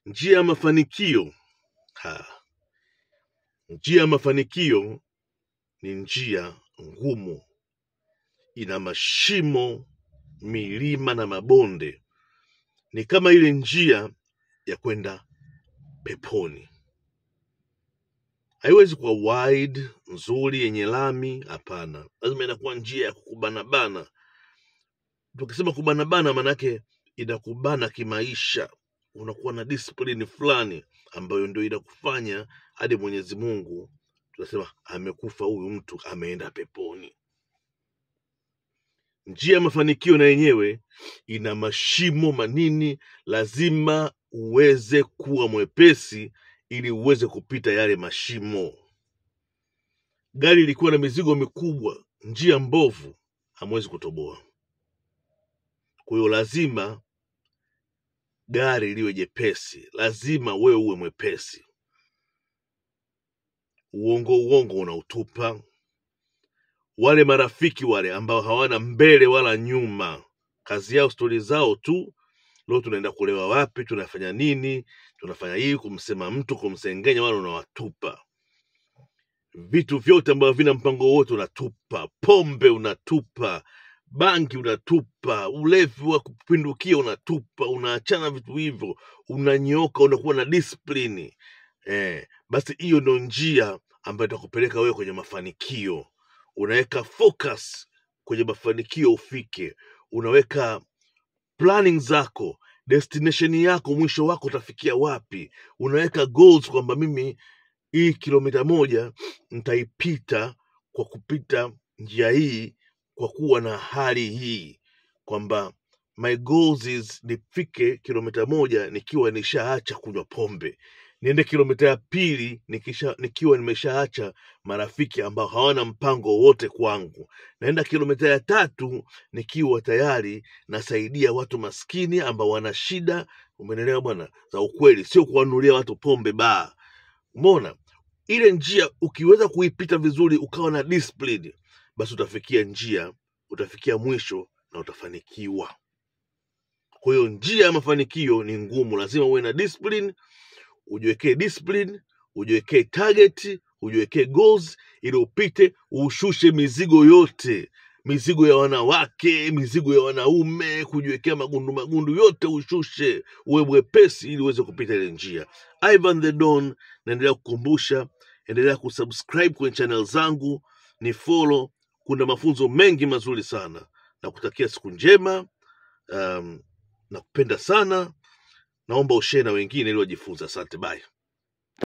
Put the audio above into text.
Njia ya mafanikio. Njia ya mafanikio ni njia ngumu. Ina mashimo, milima na mabonde. Ni kama ile njia ya kwenda peponi. Haiwezi kuwa wide, nzuri, yenye lami, hapana. Lazima inakuwa njia ya kukubanabana. Tukisema kubanabana manake inakubana kimaisha. Unakuwa na discipline fulani ambayo ndio inakufanya hadi Mwenyezi Mungu tunasema amekufa huyu mtu, ameenda peponi. Njia ya mafanikio na yenyewe ina mashimo manini. Lazima uweze kuwa mwepesi ili uweze kupita yale mashimo. Gari likuwa na mizigo mikubwa, njia mbovu, hamwezi kutoboa. Kwa hiyo lazima gari liwe jepesi. Lazima wewe uwe mwepesi. Uongo unautupa. Wale marafiki wale ambao hawana mbele wala nyuma, kazi yao stori zao tu. Leo tunaenda kulewa wapi, tunafanya nini, tunafanya hii, kumsema mtu, kumsengenya, wale unawatupa. Vitu vyote ambavyo vina mpango wote unatupa. Pombe unatupa, bangi unatupa, ulevi wa kupindukia unatupa. Unaachana vitu hivyo, unanyoka, unakuwa na discipline. Basi hiyo ndio njia ambayo itakupeleka wewe kwenye mafanikio. Unaweka focus kwenye mafanikio ufike. Unaweka planning zako, destination yako, mwisho wako utafikia wapi. Unaweka goals kwamba mimi hii kilomita 1 nitaipita kwa kupita njia hii, kwa kuwa na hali hii, kwamba my goals is nifike kilomita 1 nikiwa nishaacha kunywa pombe. Niende kilomita ya 2 nikiwa nimeshaacha marafiki ambao hawana mpango wote kwangu. Naenda kilomita ya 3 nikiwa tayari nasaidia watu maskini ambao wana shida. Umeelewa bwana? Za ukweli, sio kuwanunulia watu pombe baa. Umeona? Ile njia ukiweza kuipita vizuri, ukawa na discipline, basi utafikia mwisho na utafanikiwa. Kwa hiyo njia ya mafanikio ni ngumu. Lazima uwe na discipline. Ujiwekee discipline, ujiwekee target, ujiwekee goals ili upite, ushushe mizigo yote. Mizigo ya wanawake, mizigo ya wanaume, kujiwekea magundu yote ushushe. Uwe mwepesi ili uweze kupita ile njia. Ivan the Don, naendelea kukumbusha, endelea kusubscribe kwenye channel zangu, ni follow. Kuna mafunzo mengi mazuri sana. Nakutakia siku njema. Nakupenda sana. Naomba ushare na wengine ili wajifunze. Asante, bye.